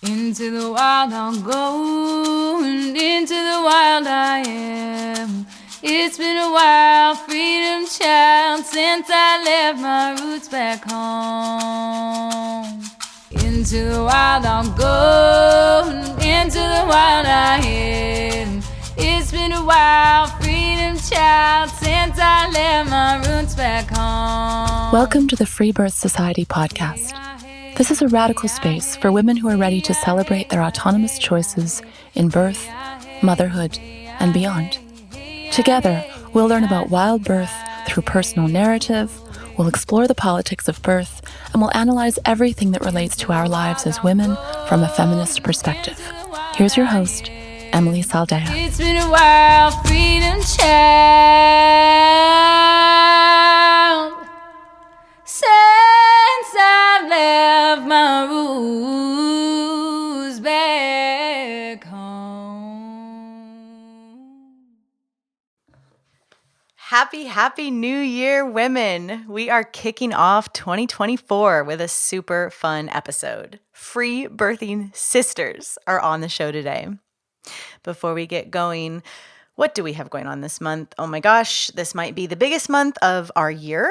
Into the wild I'll go, and into the wild I am. It's been a while, freedom child, since I left my roots back home. Into the wild I'll go, and into the wild I am. It's been a while, freedom child, since I left my roots back home. Welcome to the Freebirth Society podcast. This is a radical space for women who are ready to celebrate their autonomous choices in birth, motherhood, and beyond. Together, we'll learn about wild birth through personal narrative, we'll explore the politics of birth, and we'll analyze everything that relates to our lives as women from a feminist perspective. Here's your host, Emily Saldea. It's been a while, freedom child, since I left my roots back home. Happy New Year, women. We are kicking off 2024 with a super fun episode. Free birthing sisters are on the show today. Before we get going, what do we have going on this month? Oh my gosh, this might be the biggest month of our year.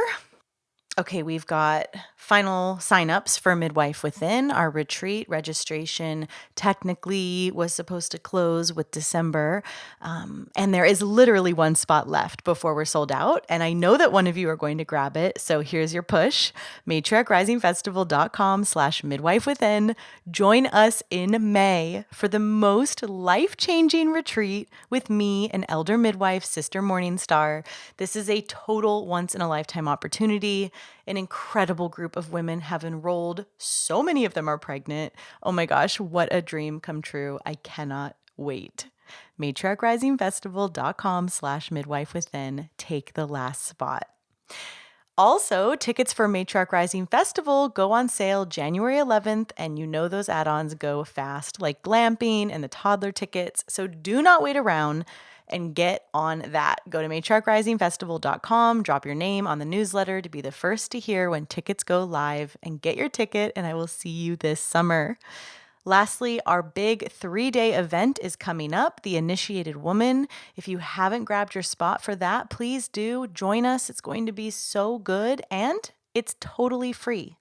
Okay, we've got final signups for Midwife Within. Our retreat registration technically was supposed to close with December, and there is literally one spot left before we're sold out, and I know that one of you are going to grab it, so here's your push. matriarchrisingfestival.com/midwifewithin. Join us in May for the most life-changing retreat with me and Elder Midwife, Sister Morningstar. This is a total once-in-a-lifetime opportunity. An incredible group of women have enrolled. So many of them are pregnant. Oh my gosh, what a dream come true. I cannot wait. matriarchrisingfestival.com/midwifewithin. Take the last spot. Also, tickets for Matriarch Rising Festival go on sale January 11th, and you know those add-ons go fast, like glamping and the toddler tickets, so do not wait around and get on that. Go to matriarchrisingfestival.com, drop your name on the newsletter to be the first to hear when tickets go live, and get your ticket, and I will see you this summer. Lastly, our big 3-day event is coming up, The Initiated Woman. If you haven't grabbed your spot for that, please do join us. It's going to be so good, and it's totally free.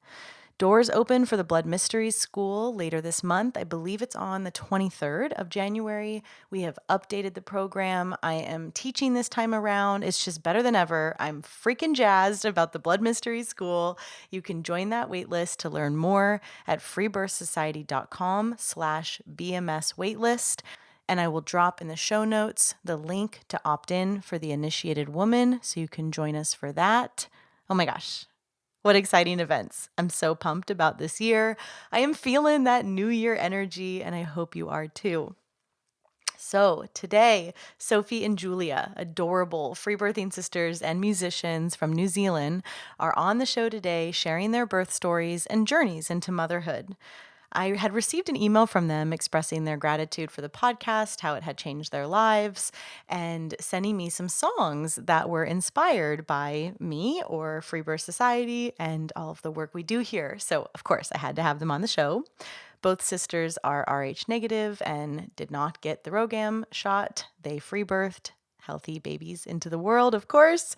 Doors open for the Blood Mysteries School later this month. I believe it's on the 23rd of January. We have updated the program. I am teaching this time around. It's just better than ever. I'm freaking jazzed about the Blood Mysteries School. You can join that waitlist to learn more at freebirthsociety.com/BMS waitlist. And I will drop in the show notes the link to opt in for the Initiated Woman so you can join us for that. Oh my gosh. What exciting events. I'm so pumped about this year. I am feeling that New Year energy, and I hope you are too. So today, Sophie and Julia, adorable freebirthing sisters and musicians from New Zealand, are on the show today sharing their birth stories and journeys into motherhood. I had received an email from them expressing their gratitude for the podcast, how it had changed their lives, and sending me some songs that were inspired by me or Freebirth Society and all of the work we do here. So, of course, I had to have them on the show. Both sisters are Rh negative and did not get the rhogam shot. They free-birthed healthy babies into the world, of course.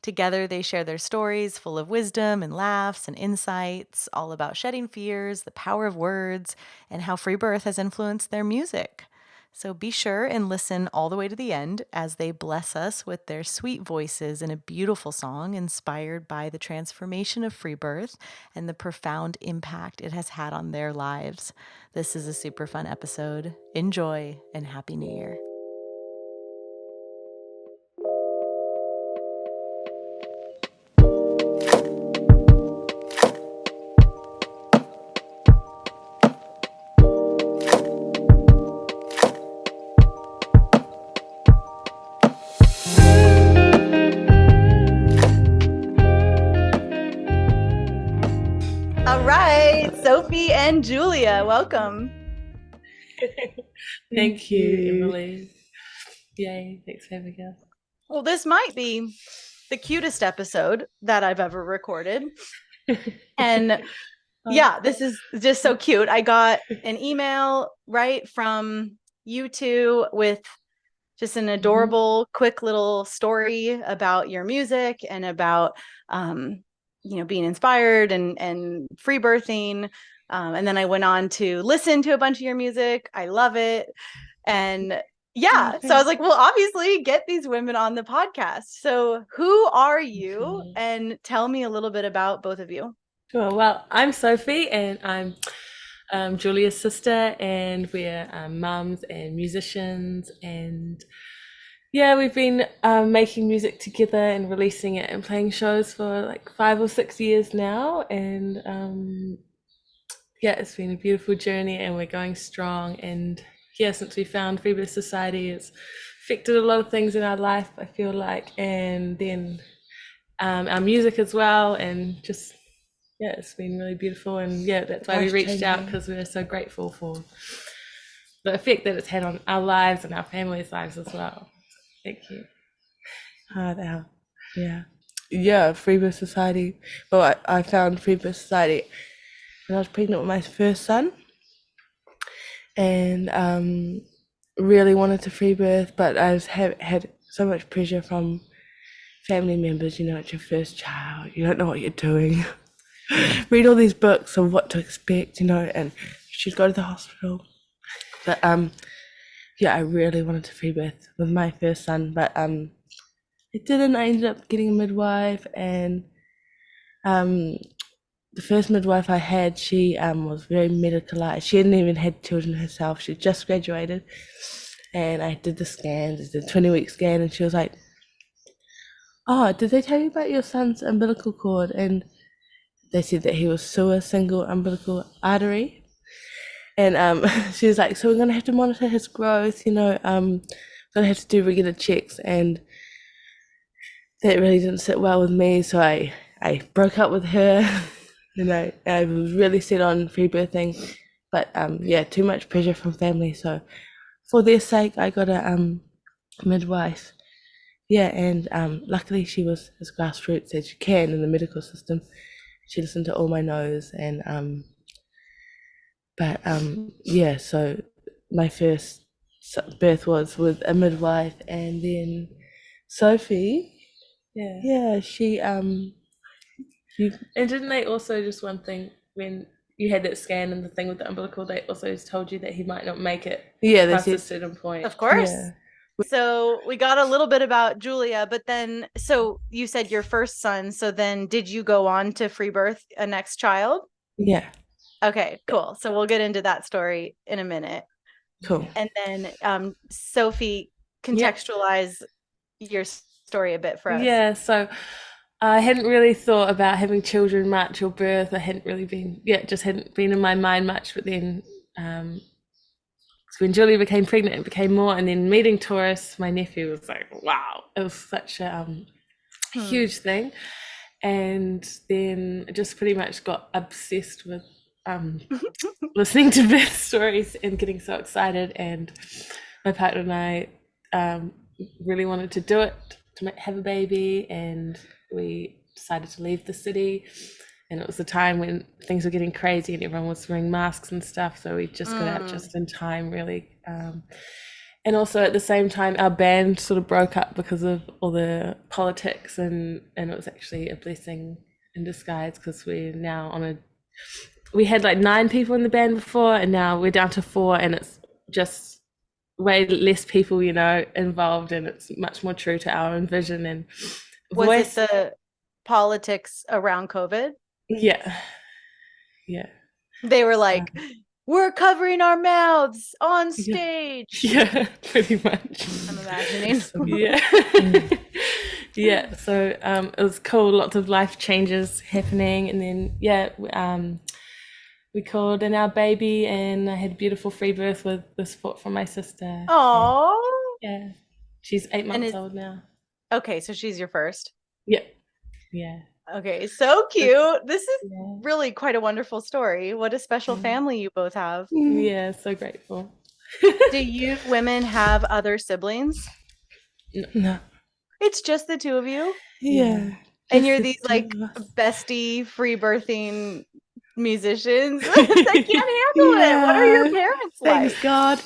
Together, they share their stories full of wisdom and laughs and insights, all about shedding fears, the power of words, and how free birth has influenced their music. So be sure and listen all the way to the end as they bless us with their sweet voices in a beautiful song inspired by the transformation of free birth and the profound impact it has had on their lives. This is a super fun episode. Enjoy, and Happy New Year. All right, Sophie and Julia, welcome. Thank you, Emily. Yay, thanks for having us. Well, this might be the cutest episode that I've ever recorded. And Yeah, this is just so cute. I got an email right from you two with just an adorable, quick little story about your music and about, being inspired and free birthing. And then I went on to listen to a bunch of your music. I love it. And yeah, so I was like, well, obviously get these women on the podcast. So who are you? And tell me a little bit about both of you. Sure. Well, I'm Sophie, and I'm Julia's sister, and we're mums and musicians, and yeah, we've been making music together and releasing it and playing shows for like 5 or 6 years now, and yeah, it's been a beautiful journey, and we're going strong. And yeah, since we found Freebirth Society, it's affected a lot of things in our life, I feel like, and then our music as well, and just yeah, it's been really beautiful. And yeah, that's why we reached out, because we're so grateful for the effect that it's had on our lives and our families' lives as well. Thank you. Yeah, Freebirth Society. Well, I found Freebirth Society when I was pregnant with my first son, and really wanted to free birth, but I had so much pressure from family members. It's your first child, you don't know what you're doing. Read all these books of what to expect, and you should go to the hospital. But yeah, I really wanted to free birth with my first son, but it didn't. I ended up getting a midwife, and the first midwife I had, she was very medicalized. She hadn't even had children herself. She just graduated, and I did the scans, the 20-week scan, and she was like, "Oh, did they tell you about your son's umbilical cord?" And they said that he was sewer single umbilical artery, and she was like, "So we're gonna have to monitor his growth. Gonna have to do regular checks." And that really didn't sit well with me, so I broke up with her. I was really set on free birthing, but yeah, too much pressure from family. So for their sake, I got a midwife. Yeah, and luckily she was as grassroots as you can in the medical system. She listened to all my no's, and yeah, so my first birth was with a midwife, and then Sophie. Yeah, she And didn't they also, just one thing, when you had that scan and the thing with the umbilical, they also told you that he might not make it past a certain point? Of course. Yeah. So we got a little bit about Julia, but then, so you said your first son. So then did you go on to free birth a next child? Yeah. Okay, cool. So we'll get into that story in a minute. Cool. And then Sophie, contextualize your story a bit for us. Yeah, so I hadn't really thought about having children much, or birth. I hadn't really been, just hadn't been in my mind much. But then when Julia became pregnant, it became more. And then meeting Taurus, my nephew, was like, wow, it was such a huge thing. And then I just pretty much got obsessed with listening to birth stories and getting so excited. And my partner and I really wanted to do it, to have a baby, and we decided to leave the city. And it was a time when things were getting crazy and everyone was wearing masks and stuff, so we just got out just in time, really. And also at the same time, our band sort of broke up because of all the politics, and it was actually a blessing in disguise, because we're now we had like 9 people in the band before, and now we're down to 4, and it's just way less people, involved, and it's much more true to our own vision and voice. Was it the politics around COVID? Yeah. They were like, we're covering our mouths on stage. Yeah, pretty much. I'm imagining. Yeah. So it was cool. Lots of life changes happening, and then we called in our baby, and I had a beautiful free birth with the support from my sister. Oh. Yeah. She's 8 months old now. Okay, so she's your first. Yeah. Okay, so cute. This is really quite a wonderful story. What a special family you both have. Yeah, so grateful. Do you women have other siblings? No. It's just the two of you? Yeah. And you're these like bestie free birthing musicians. They can't handle it. What are your parents like? Thanks God.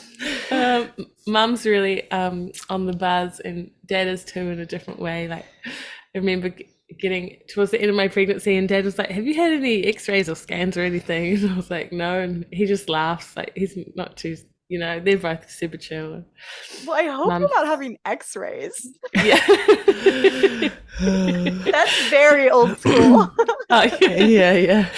Mum's really on the buzz, and Dad is too, in a different way. Like, I remember getting towards the end of my pregnancy, and Dad was like, "Have you had any X-rays or scans or anything?" And I was like, "No," and he just laughs. Like, he's not too, they're both super chill. Well, I hope you're not having X-rays. Yeah. That's very old school. Yeah.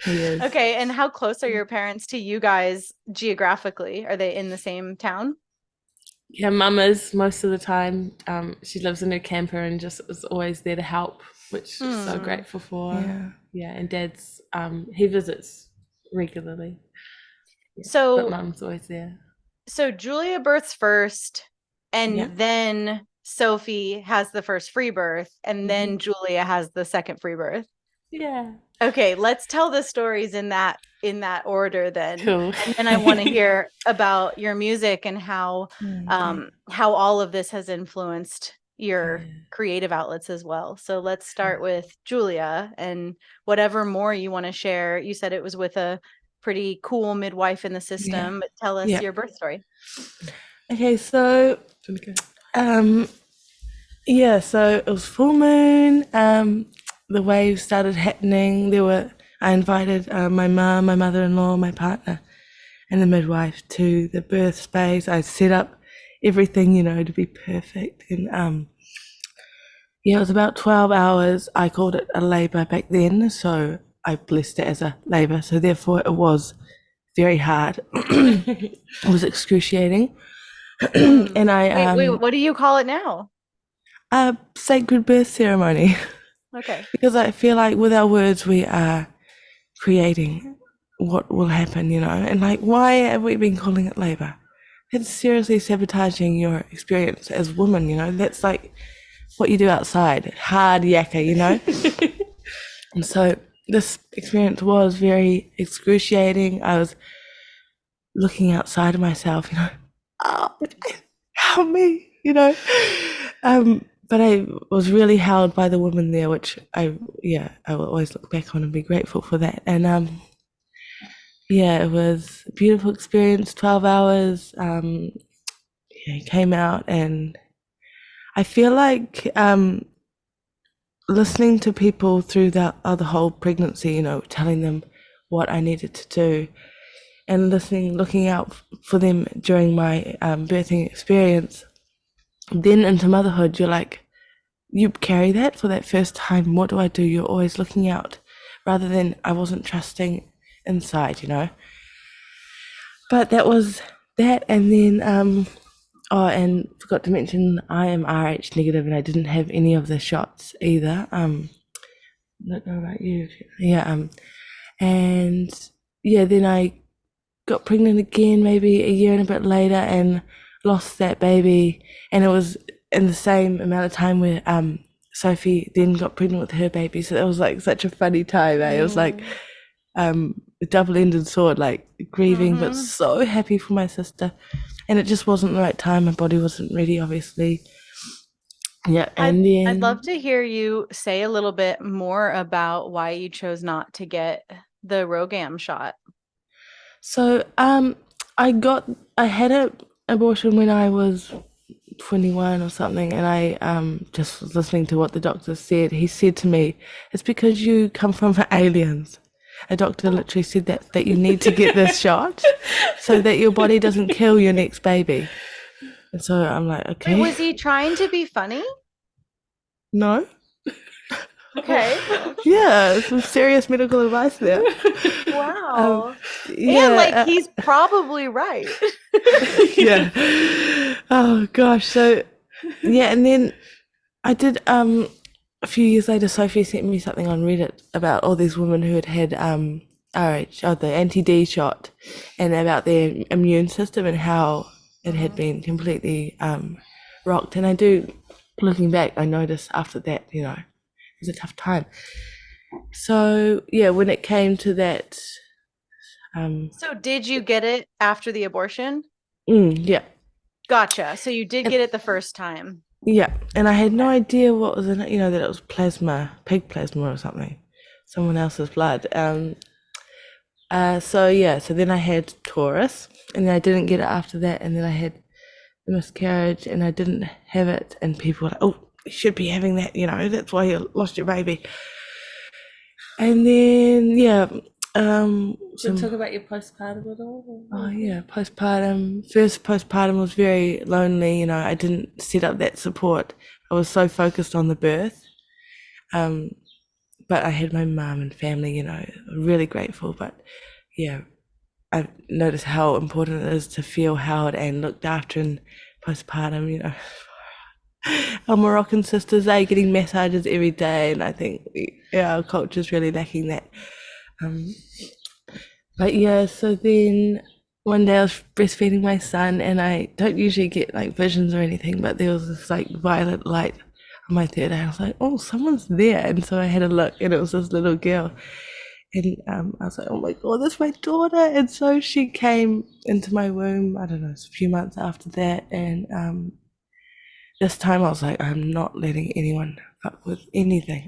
Okay, and how close are your parents to you guys geographically? Are they in the same town? Yeah, Mum is most of the time. She lives in her camper and just is always there to help, which is so grateful for. Yeah, and Dad's he visits regularly. Yeah, So but Mum's always there. So Julia births first, and then Sophie has the first free birth, and then Julia has the second free birth. Yeah. Okay, let's tell the stories in that order then. Cool. And then I want to hear about your music and how all of this has influenced your creative outlets as well. So let's start with Julia, and whatever more you want to share. You said it was with a pretty cool midwife in the system, but tell us your birth story. Okay, so so it was full moon. The waves started happening. I invited my mum, my mother-in-law, my partner, and the midwife to the birth space. I set up everything, to be perfect. And it was about 12 hours. I called it a labor back then, so I blessed it as a labor. So therefore it was very hard. It was excruciating. And wait, what do you call it now? A sacred birth ceremony. Okay. Because I feel like with our words we are creating what will happen, and like, why have we been calling it labor? It's seriously sabotaging your experience as woman, that's like what you do outside, hard yakka, And so this experience was very excruciating. I was looking outside of myself, oh, help me, but I was really held by the woman there, which I will always look back on and be grateful for that. And it was a beautiful experience. 12 hours. Came out, and I feel like listening to people through the whole pregnancy, telling them what I needed to do, and looking out for them during my birthing experience. Then into motherhood, you're like, you carry that for that first time. What do I do? You're always looking out, rather than I wasn't trusting inside, But that was that. And then, and forgot to mention, I am RH negative, and I didn't have any of the shots either. I don't know about you. And then I got pregnant again, maybe a year and a bit later, and lost that baby. And it was in the same amount of time where Sophie then got pregnant with her baby. So it was like such a funny time. It was like a double-ended sword, like grieving, but so happy for my sister. And it just wasn't the right time. My body wasn't ready, obviously. Yeah, and then I'd love to hear you say a little bit more about why you chose not to get the rhogam shot. So I had an abortion when I was 21 or something, and I just was listening to what the doctor said. He said to me, "It's because you come from aliens." A doctor literally said that you need to get this shot so that your body doesn't kill your next baby. And so I'm like, okay. Wait, was he trying to be funny? No. Okay. Yeah, some serious medical advice there. Wow. And he's probably right. Yeah. Oh gosh. So and then I did a few years later, Sophie sent me something on Reddit about all these women who had RH, or the anti-D shot, and about their immune system and how it had been completely rocked. And I do, looking back, I noticed after that, it was a tough time. So when it came to that. So did you get it after the abortion? Yeah. Gotcha. So you did get it the first time. Yeah, and I had no idea what was in it, that it was plasma, pig plasma or something. someone else's blood. So then I had Taurus, and then I didn't get it after that, and then I had the miscarriage, and I didn't have it, and people were like, oh, you should be having that, you know, that's why you lost your baby. And then Should we talk about your postpartum at all? Oh yeah, postpartum. First postpartum was very lonely, you know, I didn't set up that support. I was so focused on the birth. But I had my mum and family, you know, really grateful. But yeah, I've noticed how important it is to feel held and looked after in postpartum, you know. Our Moroccan sisters, they're getting massages every day, and I think our culture's really lacking that. But yeah, so then one day I was breastfeeding my son, and I don't usually get like visions or anything, but there was this like violet light on my third eye. I was like, oh, someone's there. And so I had a look, and it was this little girl. And I was like, oh my God, that's my daughter. And so she came into my womb, I don't know, it's a few months after that. And this time I was like, I'm not letting anyone fuck with anything.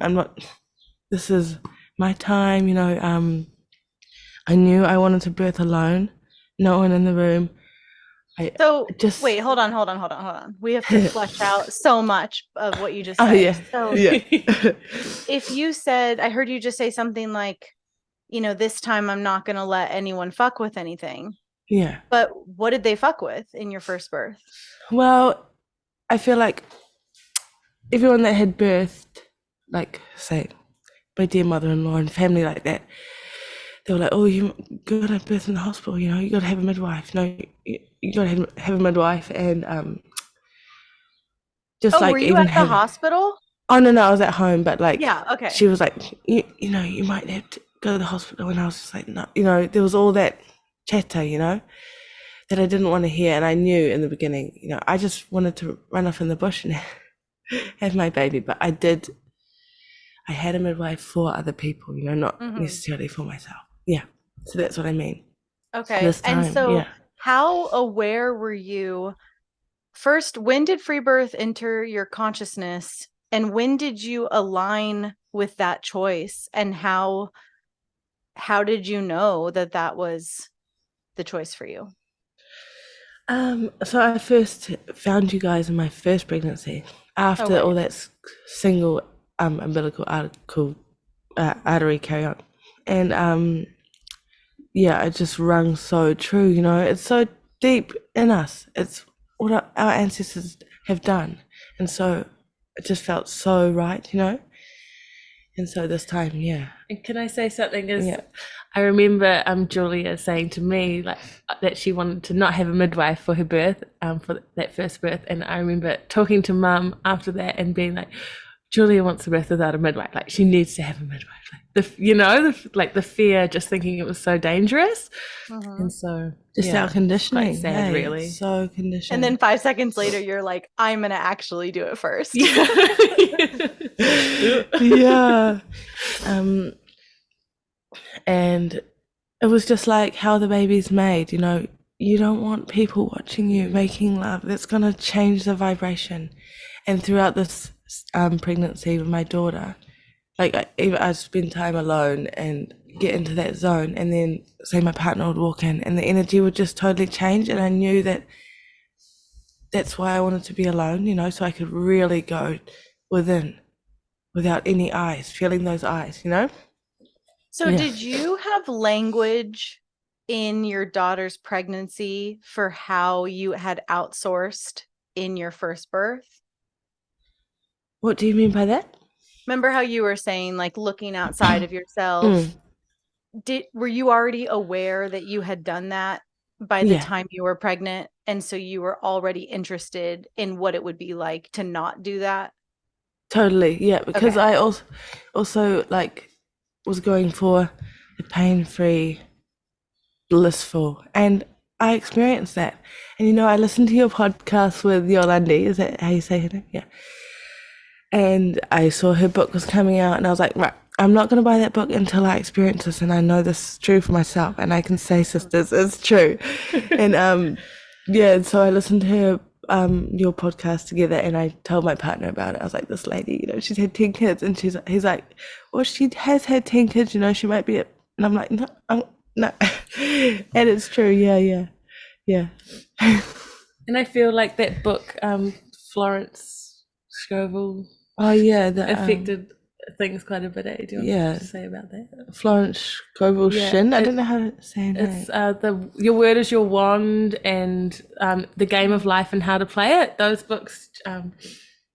This is my time, you know. I knew I wanted to birth alone, no one in the room. Wait, hold on. We have to flesh out so much of what you just said. Oh, yeah. So Yeah. if you said, I heard you just say something like, you know, this time I'm not going to let anyone fuck with anything. Yeah. But what did they fuck with in your first birth? Well, I feel like everyone that had birthed, like, say, my dear mother-in-law and family like that, they were like, oh, you got to birth in the hospital, you know, you got to have a midwife. No, you got to have a midwife. And just like, were you even at the hospital? Oh, no, I was at home, but like, yeah, okay. She was like, you know, you might have to go to the hospital. And I was just like, no, you know, there was all that chatter, you know, that I didn't want to hear. And I knew in the beginning, you know, I just wanted to run off in the bush and have my baby. But I had a midwife for other people, you know, not necessarily for myself. Yeah. So that's what I mean. Okay. This time, and so yeah. How aware were you? First, when did free birth enter your consciousness? And when did you align with that choice? And how did you know that that was the choice for you? So I first found you guys in my first pregnancy after all that single umbilical artery carry on. And yeah, it just rung so true, you know, it's so deep in us. It's what our ancestors have done. And so it just felt so right, you know. And so this time, yeah. And can I say something? I remember Julia saying to me like that she wanted to not have a midwife for her birth, for that first birth. And I remember talking to Mum after that and being like, Julia wants to birth without a midwife. Like she needs to have a midwife. Like the fear, just thinking it was so dangerous. And so just our conditioning. Quite sad, really. So conditioned. And then 5 seconds later, you're like, I'm going to actually do it first. Yeah. And it was just like how the baby's made, you know, you don't want people watching you making love. That's going to change the vibration. And throughout this pregnancy with my daughter, like I'd spend time alone and get into that zone, and then say my partner would walk in and the energy would just totally change. And I knew that that's why I wanted to be alone, you know, so I could really go within without any eyes, feeling those eyes, you know. So did you have language in your daughter's pregnancy for how you had outsourced in your first birth? What do you mean by that? Remember how you were saying, like, looking outside of yourself? Were you already aware that you had done that by the time you were pregnant? And so you were already interested in what it would be like to not do that? Totally, yeah. Because I also like was going for the pain-free, blissful, and I experienced that. And you know, I listened to your podcast with Yolandi. Is that how you say her name? Yeah. And I saw her book was coming out, and I was like, right, I'm not going to buy that book until I experience this, and I know this is true for myself, and I can say, sisters, it's true. And so I listened to your podcast together, and I told my partner about it. I was like, this lady, you know, she's had 10 kids, and he's like, well, she has had 10 kids, you know, she might be it. And I'm like, no, no. And it's true. Yeah. And I feel like that book, Florence Scovel, Oh yeah, affected things quite a bit. Do you want to say about that? Florence Scovel Shin. I don't know how to say it. It's Your Word is Your Wand and The Game of Life and How to Play It. Those books,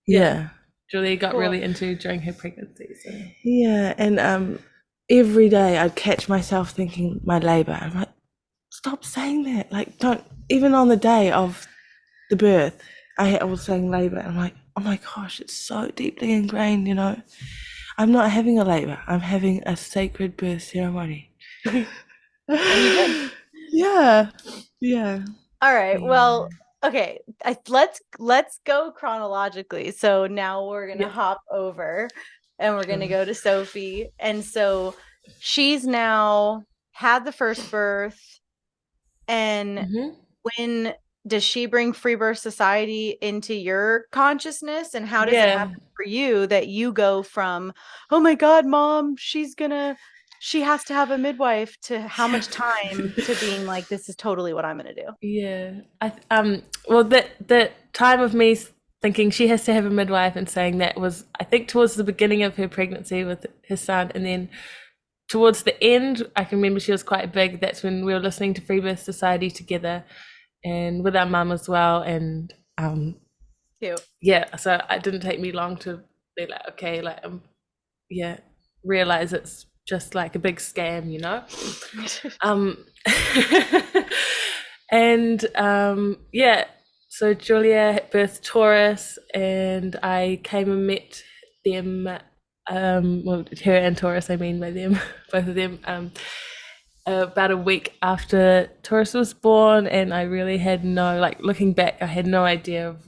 Julia got really into during her pregnancy. So. Yeah, and every day I'd catch myself thinking my labour. I'm like, stop saying that. Like, don't, even on the day of the birth, I was saying labour. I'm like, oh my gosh, it's so deeply ingrained, you know. I'm not having a labour. I'm having a sacred birth ceremony. And you did. Yeah. All right. Well, okay. Let's go chronologically. So now we're gonna hop over, and we're gonna go to Sophie. And so she's now had the first birth, and when does she bring Freebirth Society into your consciousness, and how does it happen for you that you go from, oh my God, Mom, she has to have a midwife, to how much time to being like, this is totally what I'm gonna do? Yeah, well, the time of me thinking she has to have a midwife and saying that was, I think, towards the beginning of her pregnancy with her son, and then towards the end, I can remember she was quite big. That's when we were listening to Freebirth Society together, and with our mum as well. And Cute. Yeah, so it didn't take me long to be like, okay, like realize it's just like a big scam, you know. And so Julia birthed Taurus, and I came and met them, well, her and Taurus, I mean by them, both of them, about a week after Taurus was born. And I really had no, like, looking back, I had no idea of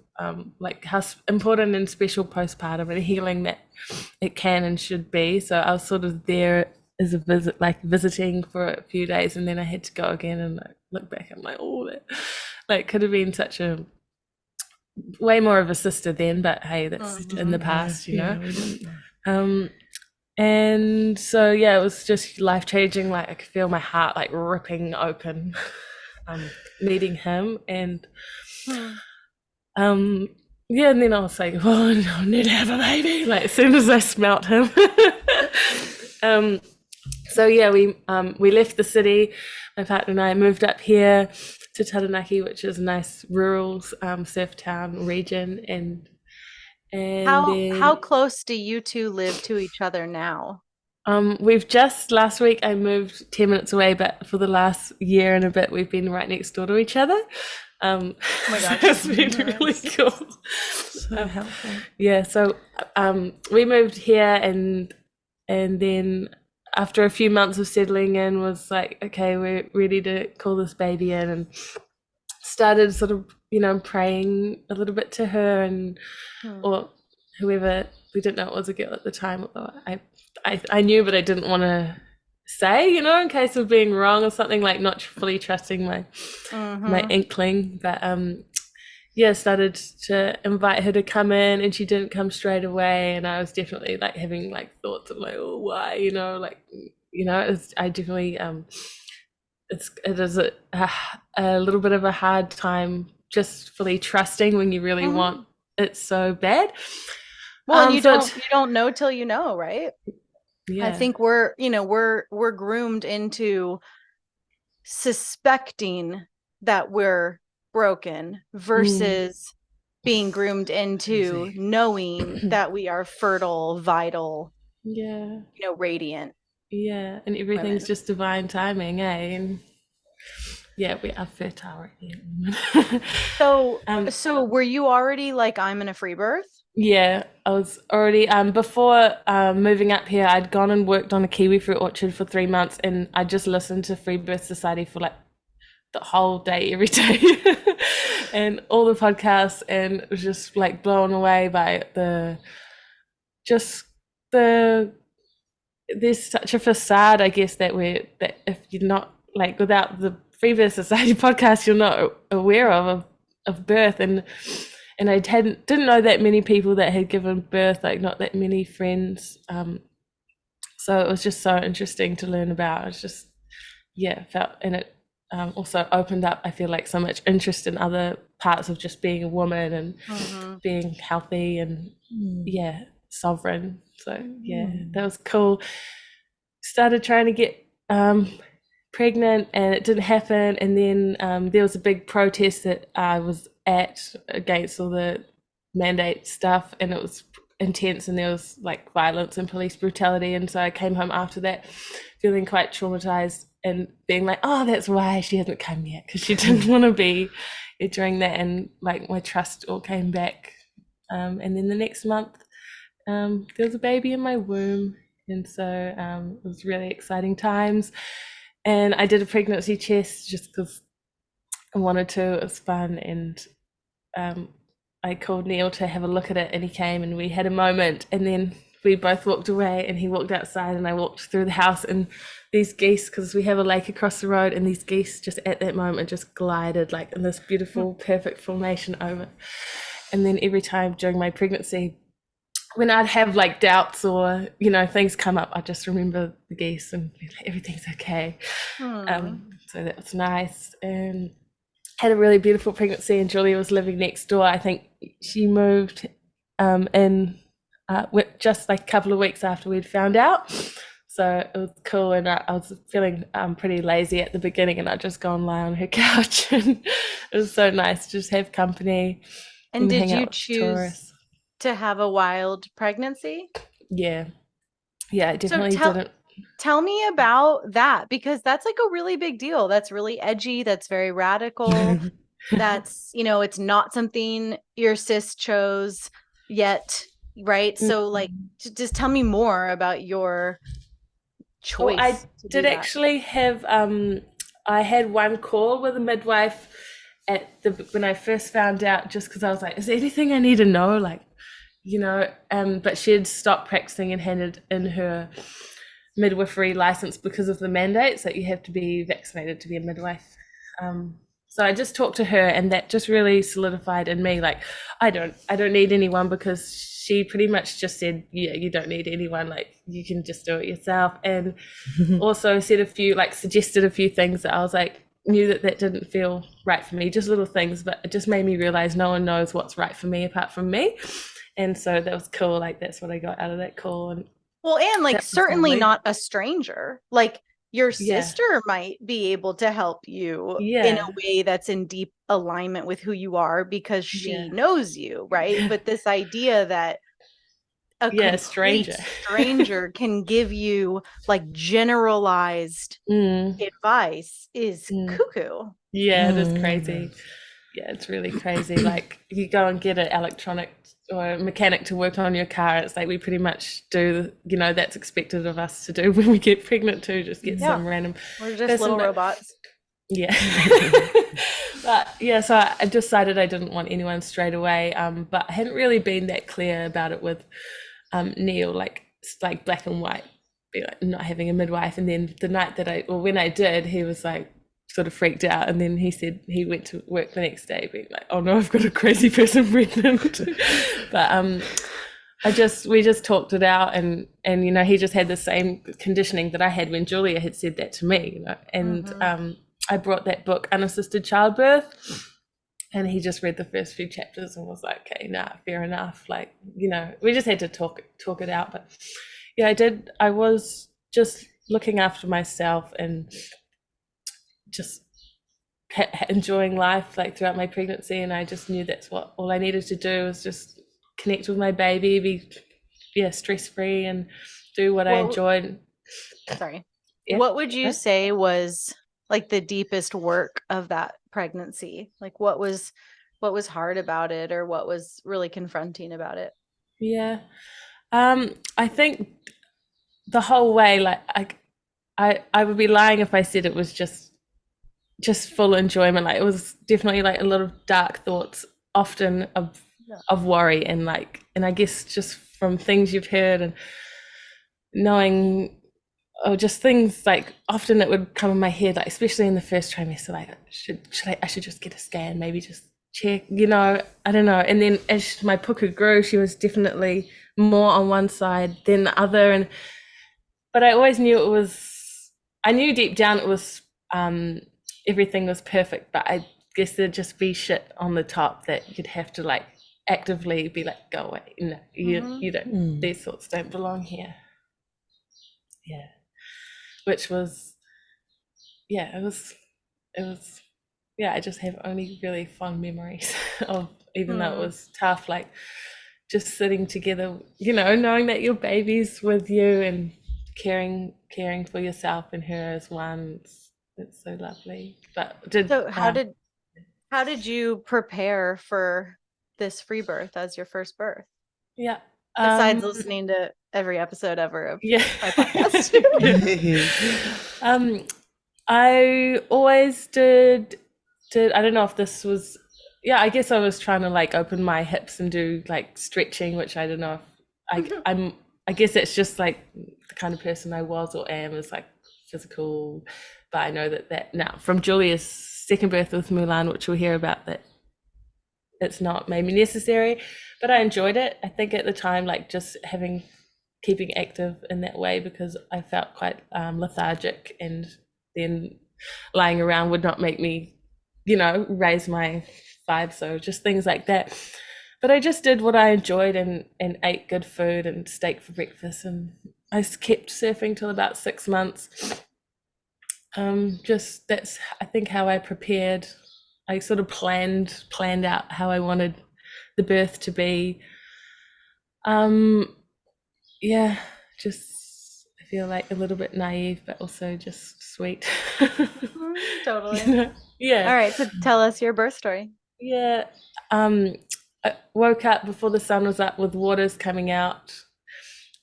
like how important and special postpartum and healing that it can and should be. So I was sort of there as a visit, like visiting for a few days, and then I had to go again. And I look back, I'm like, oh, that like could have been such a way more of a sister then, but hey, that's in the past, you know. And so it was just life-changing. Like, I could feel my heart like ripping open meeting him. And and then I was like, well, I need to have a baby, like as soon as I smelt him. We left the city. My partner and I moved up here to Taranaki, which is a nice rural surf town region. And how close do you two live to each other now? We've just, last week I moved 10 minutes away, but for the last year and a bit we've been right next door to each other. Oh my God, it's been really cool. So helpful. Yeah, so we moved here, and then after a few months of settling in, was like, okay, we're ready to call this baby in, and started sort of, praying a little bit to her, and or whoever. We didn't know it was a girl at the time, although I knew, but I didn't want to say, in case of being wrong or something, like not fully trusting my my inkling. But started to invite her to come in, and she didn't come straight away, and I was definitely like having like thoughts of like, oh, why, I definitely it is a little bit of a hard time just fully trusting when you really want it so bad. Well, you don't know till you know, right? Yeah. I think we're groomed into suspecting that we're broken versus being groomed into knowing that we are fertile, vital, radiant. Yeah, and everything's just divine timing, eh? And we are fertile right now. So were you already like, I'm in a free birth? Yeah, I was already, before moving up here, I'd gone and worked on a kiwi fruit orchard for 3 months, and I just listened to Freebirth Society for like the whole day, every day, and all the podcasts, and was just like blown away by there's such a facade, I guess, that if you're not like, without the Freebirth Society podcast, you're not aware of birth, and I didn't know that many people that had given birth, like not that many friends. So it was just so interesting to learn about. It's just, felt, and it also opened up, I feel like, so much interest in other parts of just being a woman and being healthy and sovereign. So that was cool. Started trying to get pregnant, and it didn't happen. And then there was a big protest that I was at against all the mandate stuff, and it was intense, and there was like violence and police brutality. And so I came home after that feeling quite traumatized and being like, oh, that's why she hasn't come yet, because she didn't want to be during that. And like my trust all came back. And then the next month there was a baby in my womb, and so it was really exciting times. And I did a pregnancy test just because I wanted to. It was fun. And I called Neil to have a look at it, and he came, and we had a moment, and then we both walked away, and he walked outside, and I walked through the house, and these geese, because we have a lake across the road, and these geese just at that moment just glided like in this beautiful perfect formation over. And then every time during my pregnancy, when I'd have like doubts or things come up, I just remember the geese and be like, everything's okay. So that was nice. And had a really beautiful pregnancy, and Julia was living next door. I think she moved in just like a couple of weeks after we'd found out. So it was cool, and I was feeling pretty lazy at the beginning, and I'd just go and lie on her couch, and it was so nice to just have company. And did you choose to have a wild pregnancy? Yeah, I definitely didn't. Tell me about that, because that's like a really big deal. That's really edgy. That's very radical. That's, it's not something your cis chose yet, right? So like, just tell me more about your choice. I did actually have, I had one call with a midwife when I first found out, just because I was like, is there anything I need to know? Like, but she had stopped practicing and handed in her midwifery license because of the mandates that you have to be vaccinated to be a midwife. So I just talked to her, and that just really solidified in me, like, I don't need anyone, because she pretty much just said, you don't need anyone, like you can just do it yourself. And also suggested a few things that I was like, knew that didn't feel right for me, just little things, but it just made me realize no one knows what's right for me apart from me. And so that was cool. Like, that's what I got out of that call. And like, certainly not a stranger. Like, your sister might be able to help you in a way that's in deep alignment with who you are, because she knows you, right? But this idea that a complete stranger can give you like generalized advice is cuckoo. Yeah, it is crazy. Yeah, it's really crazy. Like, you go and get an electronic or a mechanic to work on your car, it's like we pretty much do, that's expected of us to do when we get pregnant too, just get some random. We're just little robots. Yeah. But so I decided I didn't want anyone straight away, but I hadn't really been that clear about it with Neil, like black and white, like not having a midwife. And then the night that when I did, he was like sort of freaked out, and then he said he went to work the next day being like, oh no, I've got a crazy person pregnant. But we just talked it out, and he just had the same conditioning that I had when Julia had said that to me, and I brought that book, Unassisted Childbirth, and he just read the first few chapters and was like, okay, nah, fair enough. Like, we just had to talk it out. But I was just looking after myself and just enjoying life like throughout my pregnancy, and I just knew that's what all I needed to do was just connect with my baby, be stress-free, and do what I enjoyed. Sorry. What would you say was like the deepest work of that pregnancy? Like, what was hard about it, or what was really confronting about it? I think the whole way, like I would be lying if I said it was just full enjoyment. Like, it was definitely like a lot of dark thoughts, often of worry, and I guess just from things you've heard and knowing, or just things like often it would come in my head, like especially in the first trimester, like I should just get a scan, maybe just check, I don't know. And then as my puka grew, she was definitely more on one side than the other. But I always knew I knew deep down it was, everything was perfect, but I guess there'd just be shit on the top that you'd have to like actively be like, go away. No, you don't, these thoughts don't belong here. Yeah. Which was, it was, I just have only really fond memories of, even though it was tough, like just sitting together, knowing that your baby's with you and caring for yourself and her as one. It's so lovely. But how did you prepare for this free birth as your first birth? Yeah. Besides listening to every episode ever of Yeah. my podcast. I always did I don't know if this was, I guess I was trying to like open my hips and do like stretching, which I don't know if I guess it's just like the kind of person I was or am, is like physical. But I know that now from Julia's second birth with Mulan, which we'll hear about, that it's not maybe necessary, but I enjoyed it. I think at the time, like just keeping active in that way, because I felt quite lethargic, and then lying around would not make me, raise my vibe. So just things like that. But I just did what I enjoyed and ate good food and steak for breakfast. And I kept surfing till about 6 months. Just that's, I think, how I prepared. I sort of planned out how I wanted the birth to be. Just I feel like a little bit naive, but also just sweet. Totally. Yeah. All right, so tell us your birth story. Yeah. I woke up before the sun was up with waters coming out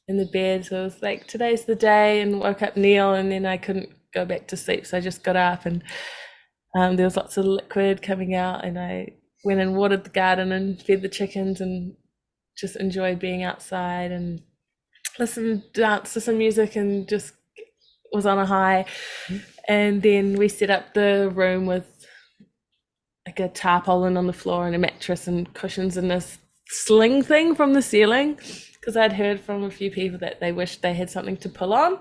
in the bed. So I was like, today's the day, and woke up Neil, and then I couldn't go back to sleep. So I just got up, and there was lots of liquid coming out, and I went and watered the garden and fed the chickens and just enjoyed being outside and danced to some music and just was on a high. And then we set up the room with like a tarpaulin on the floor and a mattress and cushions and this sling thing from the ceiling, because I'd heard from a few people that they wished they had something to pull on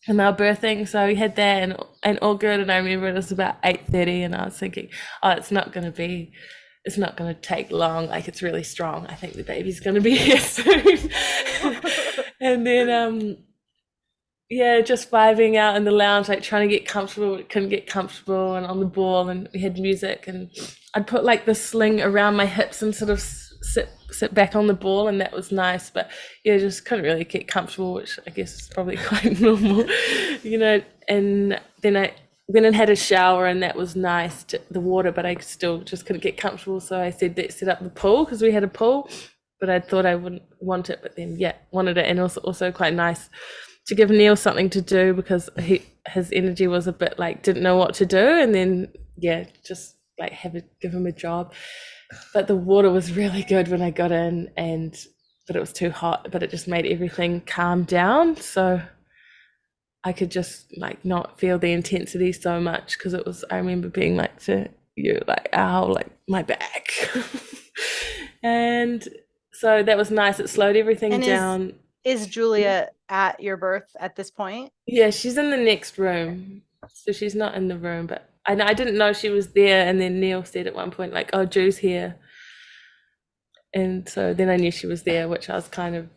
and they were birthing. So we had that and all good. And I remember it was about 8:30, and I was thinking, it's not going to take long. Like, it's really strong. I think the baby's going to be here soon. And then just vibing out in the lounge, like trying to get comfortable, but couldn't get comfortable, and on the ball, and we had music, and I'd put like the sling around my hips and sort of sit back on the ball, and that was nice. But just couldn't really get comfortable, which I guess is probably quite normal, and then I went and had a shower, and that was nice, the water, but I still just couldn't get comfortable. So I said, let's set up the pool, because we had a pool, but I thought I wouldn't want it, but then wanted it. And also quite nice to give Neil something to do, because his energy was a bit like didn't know what to do, and then just like give him a job. But the water was really good when I got in, but it was too hot, but it just made everything calm down, so I could just like not feel the intensity so much, because I remember being like to you, like, ow, like my back. And so that was nice. It slowed everything down. Is Julia at your birth at this point? Yeah, she's in the next room. So she's not in the room, but I didn't know she was there. And then Neil said at one point, like, oh, Ju's here. And so then I knew she was there, which I was kind of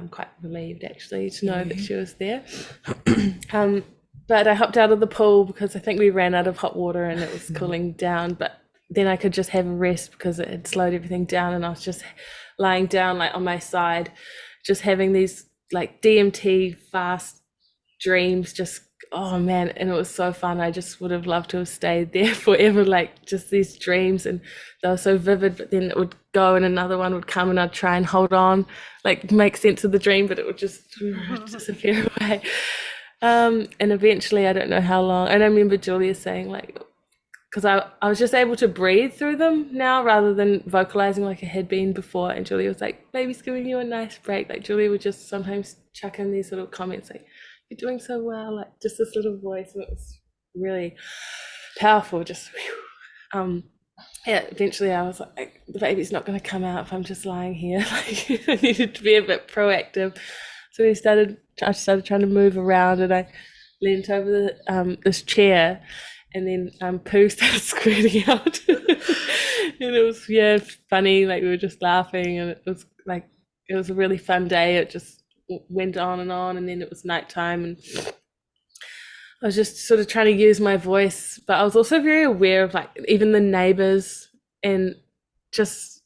quite relieved, actually, to know that she was there. But I hopped out of the pool because I think we ran out of hot water and it was cooling down. But then I could just have a rest because it had slowed everything down, and I was just lying down like on my side, just having these like DMT fast dreams, just, oh man, and it was so fun. I just would have loved to have stayed there forever, like just these dreams, and they were so vivid. But then it would go and another one would come, and I'd try and hold on, like make sense of the dream, but it would just disappear away. And eventually, I don't know how long, and I remember Julia saying, like, because I was just able to breathe through them now rather than vocalizing like I had been before. And Julia was like, baby's giving you a nice break. Like, Julia would just sometimes chuck in these little comments like, you're doing so well, like just this little voice. And it was really powerful, just yeah, eventually I was like, the baby's not going to come out if I'm just lying here. Like, I needed to be a bit proactive. So I started trying to move around, and I leaned over this chair, and then poo started squirting out. And it was, yeah, funny. Like, we were just laughing, and it was a really fun day. It just went on, and then it was nighttime, and I was just sort of trying to use my voice, but I was also very aware of like even the neighbors, and just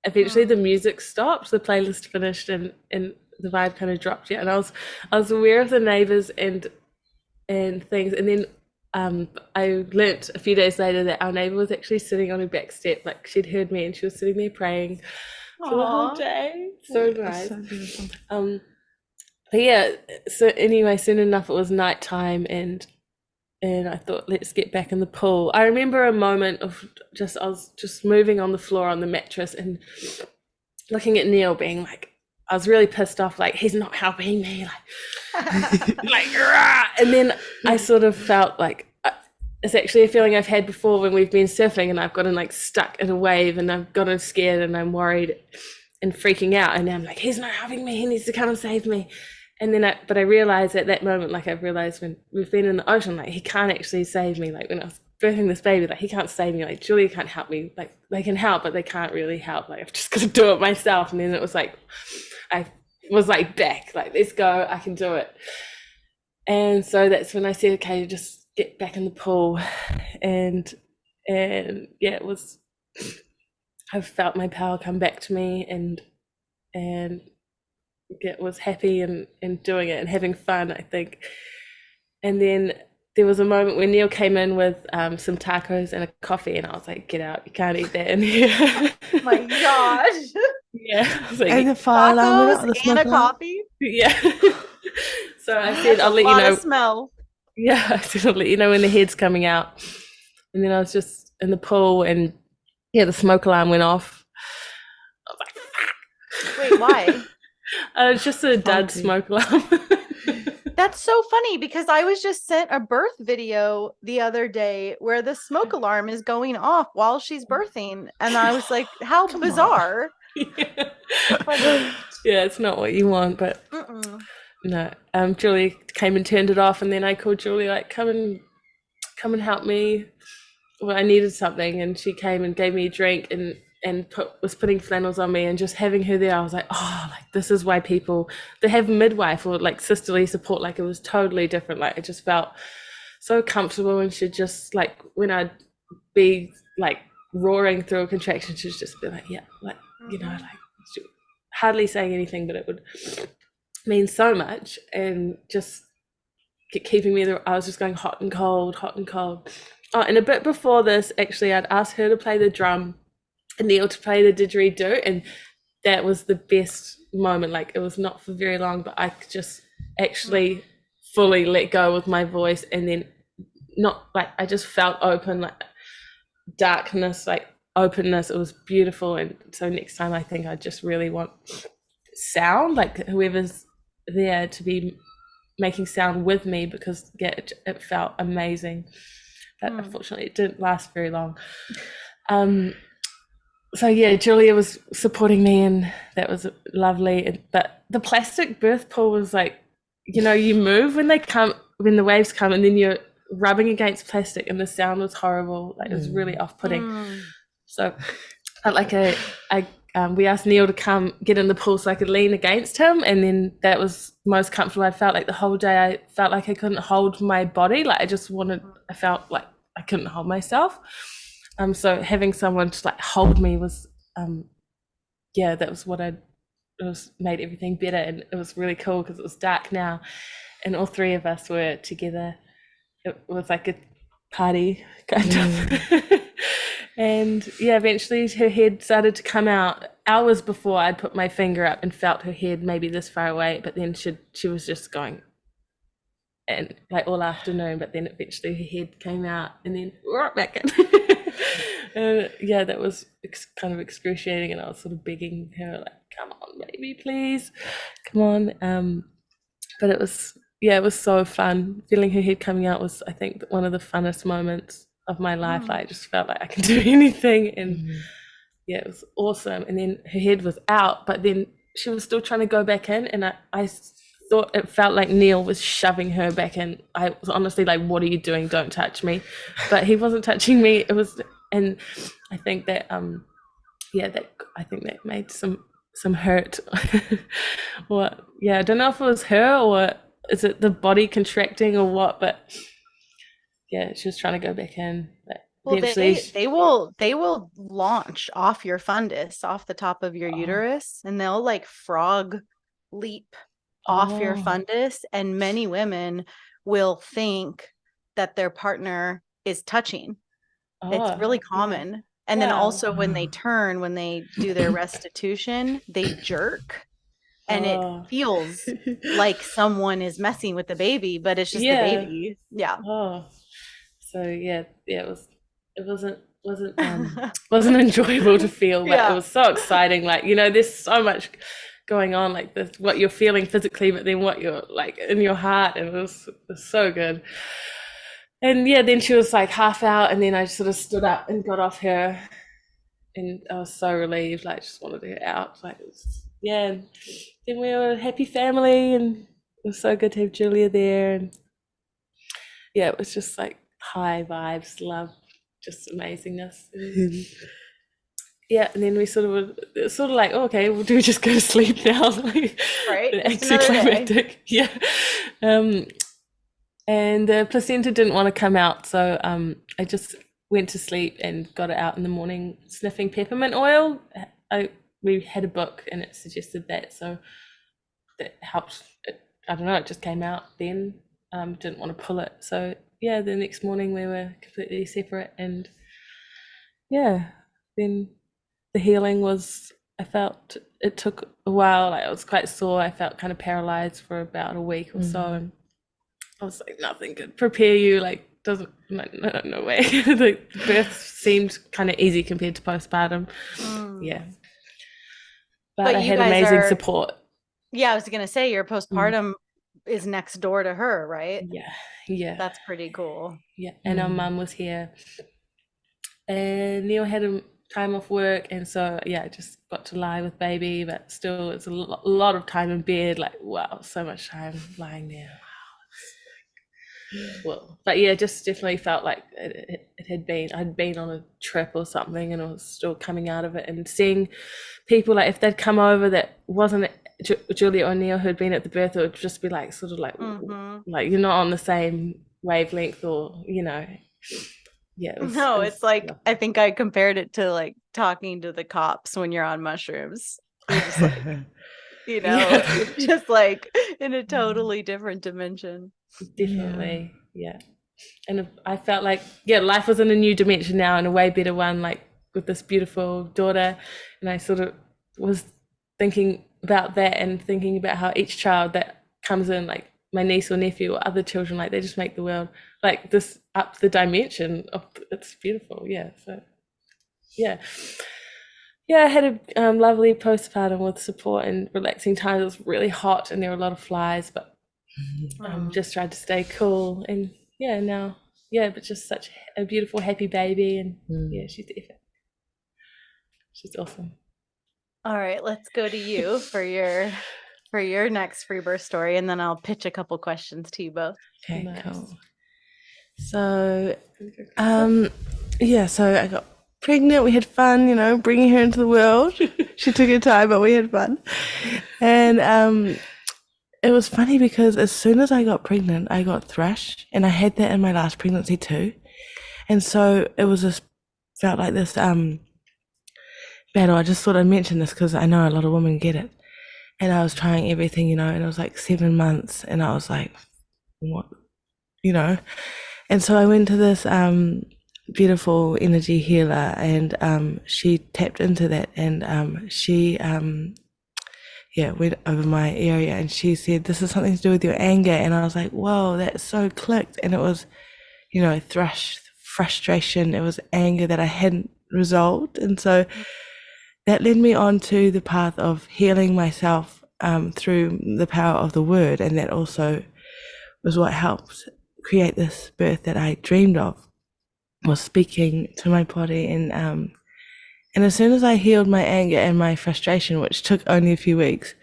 eventually the music stopped, the playlist finished, and the vibe kind of dropped. Yeah, and I was aware of the neighbors and things, and then I learnt a few days later that our neighbor was actually sitting on her back step, like she'd heard me, and she was sitting there praying for the whole day. So nice. So beautiful. But yeah, so anyway, soon enough it was nighttime, and I thought, let's get back in the pool. I remember a moment of I was just moving on the floor on the mattress and looking at Neil, being like, I was really pissed off, like, he's not helping me, like, rah! And then I sort of felt like, it's actually a feeling I've had before when we've been surfing and I've gotten like stuck in a wave and I've gotten scared and I'm worried and freaking out, and I'm like, he's not helping me, he needs to come and save me. And then I realized at that moment, like I've realized when we've been in the ocean, like he can't actually save me. Like when I was birthing this baby, like he can't save me. Like Julia can't help me. Like they can help, but they can't really help. Like I've just got to do it myself. And then it was like, I was like, back, like, let's go, I can do it. And so that's when I said, okay, just get back in the pool. And yeah, it was, I felt my power come back to me, and was happy and doing it and having fun, I think. And then there was a moment when Neil came in with some tacos and a coffee, and I was like, get out, you can't eat that in here. Oh my gosh. Yeah. I was like, And the fire alarm went off, the and smoke a alarm. coffee. yeah. So I said, I'll let you know. Smell. Yeah, I said, I'll let you know when the head's coming out. And then I was just in the pool, and yeah, the smoke alarm went off. I was like, wait, why? It's just a dud smoke alarm. That's so funny, because I was just sent a birth video the other day where the smoke alarm is going off while she's birthing, and I was like, how bizarre. Yeah. Yeah, it's not what you want, but no. Julie came and turned it off, and then I called Julie, like, come and help me. Well, I needed something, and she came and gave me a drink and was putting flannels on me, and just having her there, I was like, oh, like this is why they have midwife or like sisterly support. Like it was totally different. Like I just felt so comfortable, and she'd just like, when I'd be like roaring through a contraction, she'd just be like, yeah, like, you know, like hardly saying anything, but it would mean so much, and just keeping me there. I was just going hot and cold. Oh, and a bit before this, actually, I'd asked her to play the drum and Neil to play the didgeridoo, and that was the best moment. Like it was not for very long, but I could just actually fully let go with my voice, and then not like, I just felt open, like darkness, like openness. It was beautiful. And so next time I think I just really want sound, like whoever's there to be making sound with me, because yeah, it felt amazing. But unfortunately it didn't last very long. So yeah, Julia was supporting me, and that was lovely. But the plastic birth pool was like, you know, you move when the waves come, and then you're rubbing against plastic, and the sound was horrible. Like it was really off-putting. So like we asked Neil to come get in the pool so I could lean against him, and then that was the most comfortable I felt. Like the whole day I felt like I couldn't hold my body. Like I felt like I couldn't hold myself. So having someone to like hold me was, yeah, that was made everything better. And it was really cool because it was dark now, and all three of us were together. It was like a party kind of. And yeah, eventually her head started to come out. Hours before, I'd put my finger up and felt her head maybe this far away, but then she was just going, and like all afternoon, but then eventually her head came out, and then back in. And yeah, that was kind of excruciating, and I was sort of begging her, like, come on baby, please, come on. But it was so fun. Feeling her head coming out was, I think, one of the funnest moments of my life. Like I just felt like I could do anything, and yeah, it was awesome. And then her head was out, but then she was still trying to go back in, and I thought it felt like Neil was shoving her back in. I was honestly like, what are you doing? Don't touch me. But he wasn't touching me. It was, and I think that I think that made some hurt. What? Yeah, I don't know if it was her or is it the body contracting or what, but yeah, she was trying to go back in. But well, they will launch off your fundus, off the top of your uterus, and they'll like frog leap off your fundus, and many women will think that their partner is touching. It's really common. Yeah. And then also when they do their restitution, they jerk. And it feels like someone is messing with the baby, but it's just the baby. Yeah. Oh, so yeah, it wasn't enjoyable to feel, but it was so exciting. Like, you know, there's so much going on, like this, what you're feeling physically, but then what you're like in your heart, and it was so good. And yeah, then she was like half out, and then I sort of stood up and got off her, and I was so relieved. Like, just wanted her out. Like, it was, yeah. And then we were a happy family, and it was so good to have Julia there. And yeah, it was just like high vibes, love, just amazingness. And yeah, and then we sort of like, oh, okay, well, do we just go to sleep now? Right. Anticlimactic. Yeah. And the placenta didn't want to come out, so I just went to sleep and got it out in the morning, sniffing peppermint oil. We had a book and it suggested that, so that helped. I don't know, it just came out then. Didn't want to pull it. So yeah, the next morning we were completely separate, and yeah, then the healing was, I felt it took a while. Like, I was quite sore. I felt kind of paralyzed for about a week or so, and I was like, nothing could prepare you, like, no way. The birth seemed kind of easy compared to postpartum. Yeah. But I had amazing support. Yeah, I was going to say your postpartum is next door to her, right? Yeah. That's pretty cool. Yeah, and our mum was here. And Neil had a time off work, and so, yeah, I just got to lie with baby, but still it's a lot of time in bed. Like, wow, so much time lying there. Well, but yeah, just definitely felt like I'd been on a trip or something, and I was still coming out of it, and seeing people, like, if they'd come over that wasn't Julia or Neil who'd been at the birth, it would just be like, sort of like, like, you're not on the same wavelength, or, you know. Yeah. It's like, I think I compared it to like talking to the cops when you're on mushrooms. You're just like, you know, just like in a totally different dimension. Definitely. Yeah. And I felt like, yeah, life was in a new dimension now, in a way better one, like with this beautiful daughter. And I sort of was thinking about that, and thinking about how each child that comes in, like my niece or nephew or other children, like, they just make the world like this, up the dimension of, it's beautiful. Yeah. So yeah, I had a lovely postpartum with support and relaxing time. It was really hot and there were a lot of flies, but just tried to stay cool. And yeah, now, yeah, but just such a beautiful, happy baby. And yeah, she's effort. She's awesome. All right, let's go to you for your next free birth story, and then I'll pitch a couple questions to you both. Okay, nice. Cool. So, so I got pregnant. We had fun, you know, bringing her into the world. She took her time, but we had fun. And it was funny because as soon as I got pregnant, I got thrush, and I had that in my last pregnancy too. And so it was just felt like this battle. I just thought I'd mention this because I know a lot of women get it. And I was trying everything, you know, and it was like 7 months, and I was like, what, you know? And so I went to this beautiful energy healer, and she tapped into that, and she went over my area, and she said, this is something to do with your anger. And I was like, whoa, that so clicked. And it was, you know, thrush, frustration, it was anger that I hadn't resolved. And so that led me on to the path of healing myself through the power of the word, and that also was what helped create this birth that I dreamed of. was speaking to my body, and as soon as I healed my anger and my frustration, which took only a few weeks,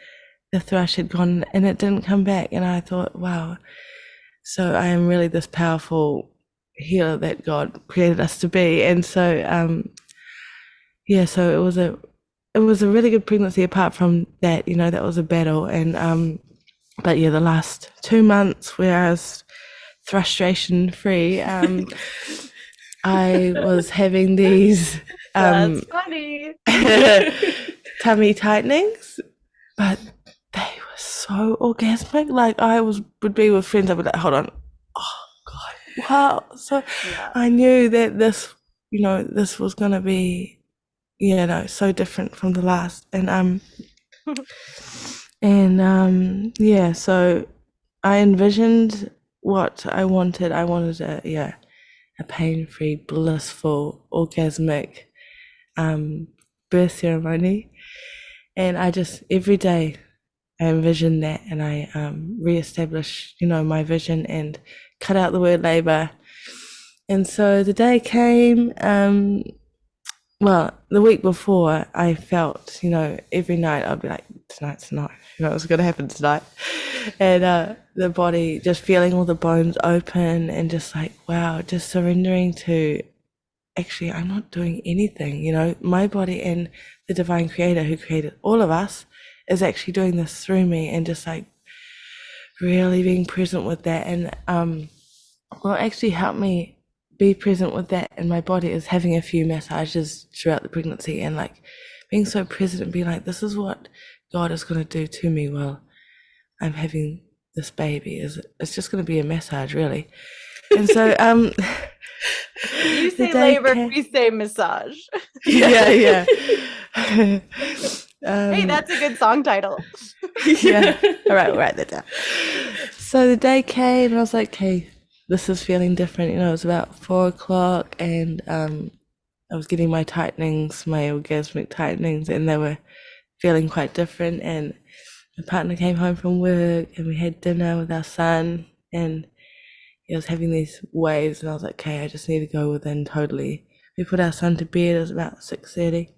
the thrush had gone and it didn't come back. And I thought, wow, so I am really this powerful healer that God created us to be. And so so it was a really good pregnancy. Apart from that, that was a battle. And but the last 2 months where I was frustration free, I was having these That's funny. tummy tightenings, but they were so orgasmic. Like I would be with friends, I'd be like, hold on, oh God, wow. So I knew that this was gonna be so different from the last. And so I envisioned what I wanted. I wanted a pain-free, blissful, orgasmic birth ceremony. And I just, every day I envisioned that, and I reestablished, my vision and cut out the word labor. And so the day came, the week before I felt, every night I'd be like, tonight's the night, it's going to happen tonight. And the body just feeling all the bones open and just like, wow, just surrendering to, actually, I'm not doing anything, my body and the divine creator who created all of us is actually doing this through me, and just like really being present with that. And what actually helped me be present with that in my body is having a few massages throughout the pregnancy, and like being so present and being like, this is what God is going to do to me while I'm having this baby. It's just going to be a massage, really. And so you say labor, we say massage. Yeah. Hey, that's a good song title. Yeah. All right, we'll write that down. So the day came and I was like, okay, this is feeling different. It was about 4:00, and I was getting my tightenings, my orgasmic tightenings, and they were feeling quite different. And my partner came home from work and we had dinner with our son, and he was having these waves, and I was like, okay, I just need to go within totally. We put our son to bed. It was about 6:30.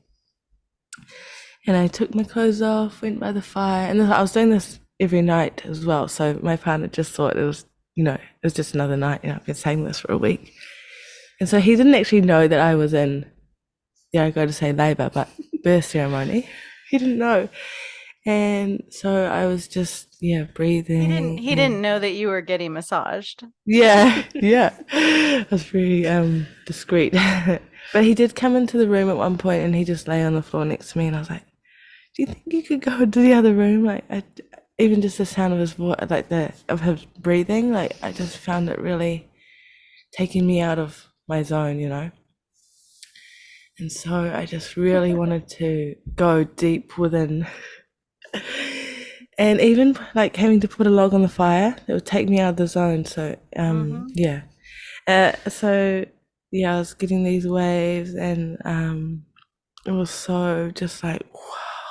And I took my clothes off, went by the fire, and I was doing this every night as well. So my partner just thought it was, it was just another night. I've been saying this for a week. And so he didn't actually know that I was in, I go to say labor, but birth ceremony. He didn't know. And so I was just, breathing. He didn't know that you were getting massaged. Yeah. I was very discreet. But he did come into the room at one point, and he just lay on the floor next to me, and I was like, do you think you could go into the other room? Like, even just the sound of his voice, of his breathing, like I just found it really taking me out of my zone, And so I just really wanted to go deep within. And even like having to put a log on the fire, it would take me out of the zone. So I was getting these waves, and it was so just like, wow,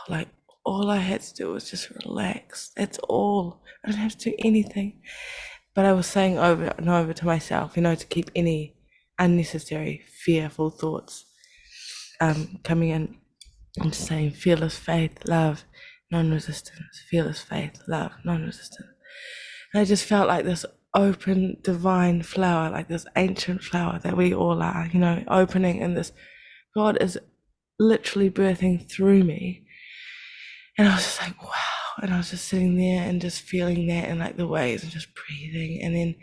like all I had to do was just relax. That's all. I didn't have to do anything. But I was saying over and over to myself, to keep any unnecessary fearful thoughts coming in, and saying fearless faith, love, non-resistance, fearless faith, love, non-resistance. And I just felt like this open divine flower, like this ancient flower that we all are, opening, and this God is literally birthing through me. And I was just like, wow. And I was just sitting there and just feeling that, and like the waves, and just breathing. And then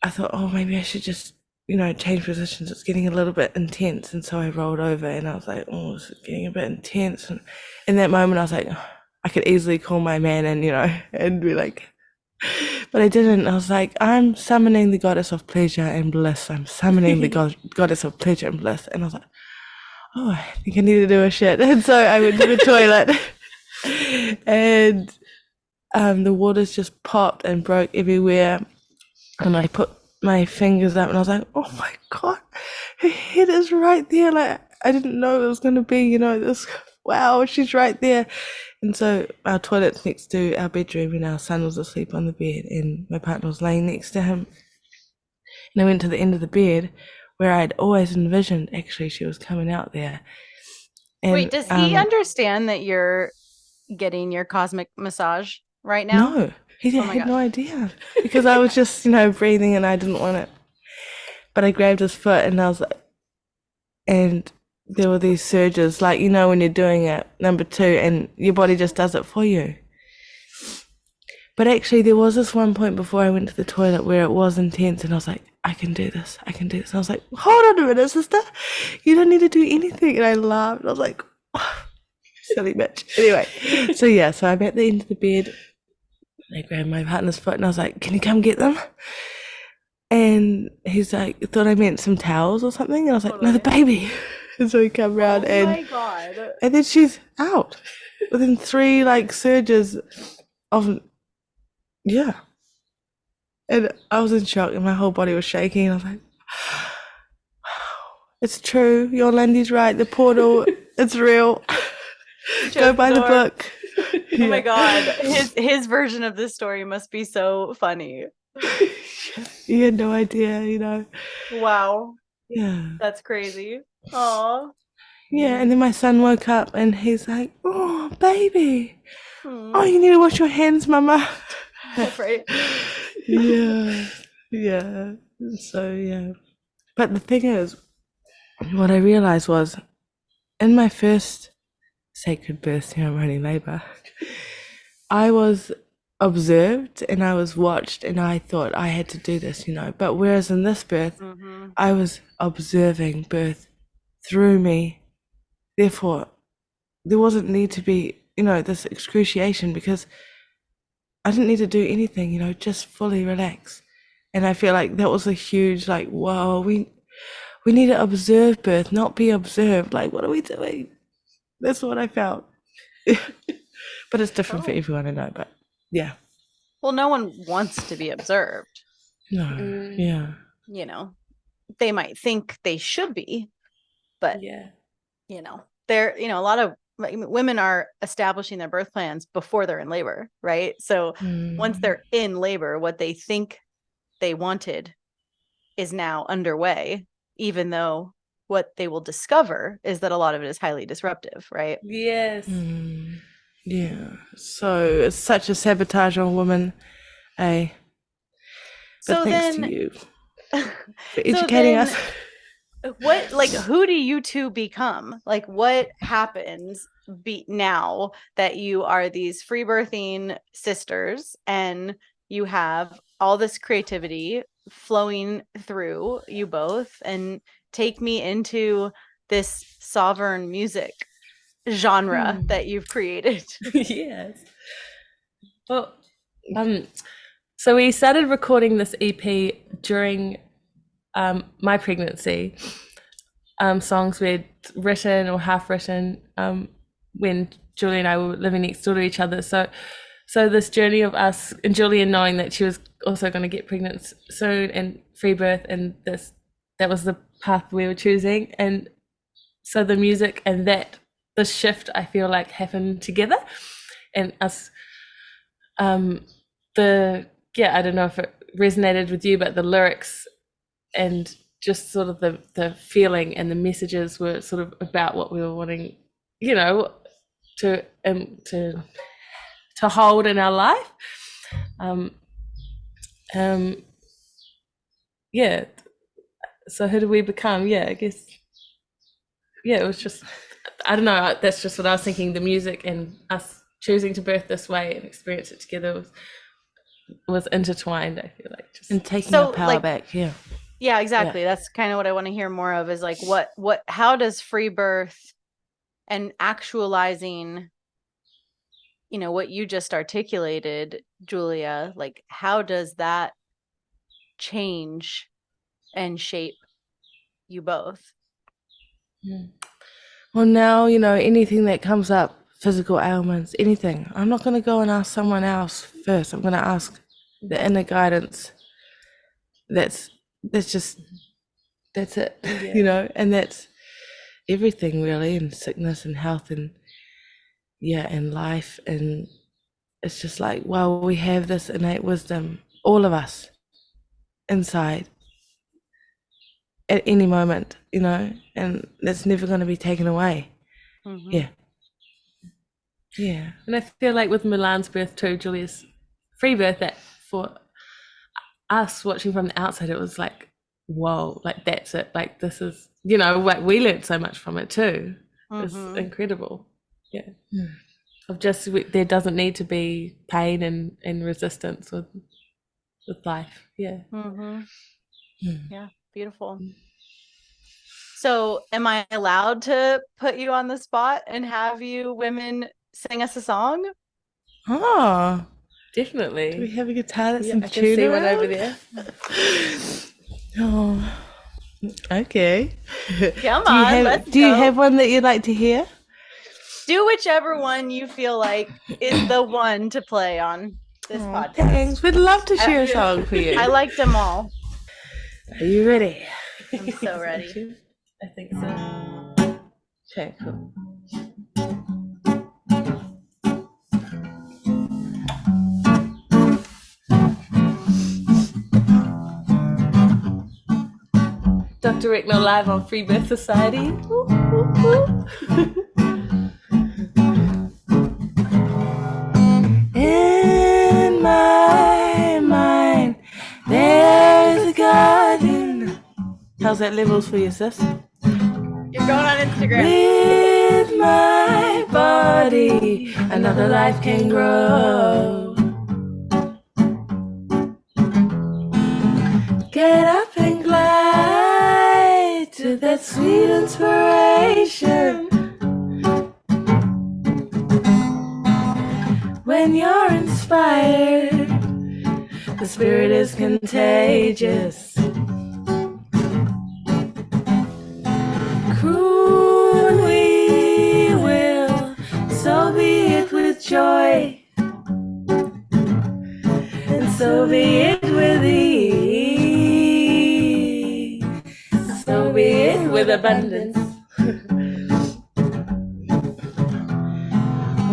I thought, oh, maybe I should just, change positions. It's getting a little bit intense. And so I rolled over, and I was like, oh, it's getting a bit intense. And in that moment, I was like, oh, I could easily call my man and, and be like, but I didn't. I was like, I'm summoning the goddess of pleasure and bliss. I'm summoning the goddess of pleasure and bliss. And I was like, oh, I think I need to do a shit. And so I went to the toilet, and the waters just popped and broke everywhere. And I put my fingers up, and I was like, oh my God, her head is right there. Like, I didn't know it was going to be, this, wow, she's right there. And so our toilet's next to our bedroom, and our son was asleep on the bed, and my partner was laying next to him. And I went to the end of the bed where I'd always envisioned actually she was coming out there. And, wait, does he understand that you're getting your cosmic massage right now? No, he Oh my had God. no idea because I was just, breathing and I didn't want it. But I grabbed his foot and I was like, and there were these surges, like, when you're doing it, number 2, and your body just does it for you. But actually, there was this one point before I went to the toilet where it was intense, and I was like, I can do this. And I was like, hold on a minute, sister. You don't need to do anything. And I laughed. I was like, oh, silly bitch. Anyway, so I'm at the end of the bed. I grabbed my partner's foot, and I was like, can you come get them? And he's like, thought I meant some towels or something. And I was like, no, the baby. And so he come around my God. And then she's out within 3 surges of, yeah. And I was in shock and my whole body was shaking. And I was like, wow, it's true. Your Lindy's right. The portal, it's real. Go buy the book. Oh my God. His version of this story must be so funny. You had no idea, Wow. Yeah. That's crazy. Oh. Yeah, and then my son woke up and he's like, oh, baby. Oh, you need to wash your hands, mama. That's right. Yeah. So, yeah. But the thing is, what I realized was, in my first sacred birth ceremony labor, I was observed and I was watched and I thought I had to do this, But whereas in this birth, I was observing birth through me. Therefore, there wasn't need to be, this excruciation because I didn't need to do anything, just fully relax. And I feel like that was a huge, whoa, we need to observe birth, not be observed. What are we doing? That's what I felt. But it's different for everyone, I know, but yeah. Well, no one wants to be observed. No, yeah. They might think they should be, but, Yeah. they're, a lot of women are establishing their birth plans before they're in labor, right? So once they're in labor, what they think they wanted is now underway, even though what they will discover is that a lot of it is highly disruptive, right? Yes. Yeah. So it's such a sabotage on women, eh? But So thanks then, to you for educating us. Who do you two become? What happens now that you are these free birthing sisters and you have all this creativity flowing through you both, and take me into this sovereign music genre that you've created? Yes. Well, so we started recording this EP during my pregnancy. Songs we'd written or half written when Julie and I were living next door to each other. So this journey of us and Julian knowing that she was also going to get pregnant soon and free birth, and that was the path we were choosing. And so the music and the shift, I feel like, happened together. And us, I don't know if it resonated with you, but the lyrics and just sort of the feeling and the messages were sort of about what we were wanting, to hold in our life. So who do we become? I guess, it was just, I don't know, that's just what I was thinking. The music and us choosing to birth this way and experience it together was intertwined, I feel like. And taking our power back, Yeah, exactly. That's kind of what I want to hear more of, is how does free birth and actualizing, what you just articulated, Julia, how does that change and shape you both? Well, now, anything that comes up, physical ailments, anything, I'm not going to go and ask someone else first. I'm going to ask the inner guidance. That's it, and that's everything really, and sickness and health and and life. And it's just we have this innate wisdom, all of us, inside, at any moment, you know, and that's never going to be taken away. Yeah. And I feel like with Milan's birth too, Julia's free birth, that for us watching from the outside, it was like, whoa, like that's it, like this is, you know, like we learned so much from it too. It's incredible. Of just there doesn't need to be pain and resistance with life. Yeah, Beautiful. So am I allowed to put you on the spot and have you women sing us a song? Oh, definitely. do we have a guitar that's in I tune can see around? one over there. Oh, okay. Come on, let's do you go. have one that you'd like to hear? Do whichever one you feel like is the one to play on this podcast. Thanks. We'd love to share a song for you. I liked them all. Are you ready? I'm so ready. I think so. Okay, cool. Dr. Ricknell live on Free Birth Society. Woo, woo, woo. In my mind, there's a garden. How's that levels for you, sis? You're going on Instagram. With my body, another life can grow. Get up and glide to that sweet inspiration. When you're inspired, the spirit is contagious. Croon we will, so be it with joy, and so be it with ease, so be it with abundance.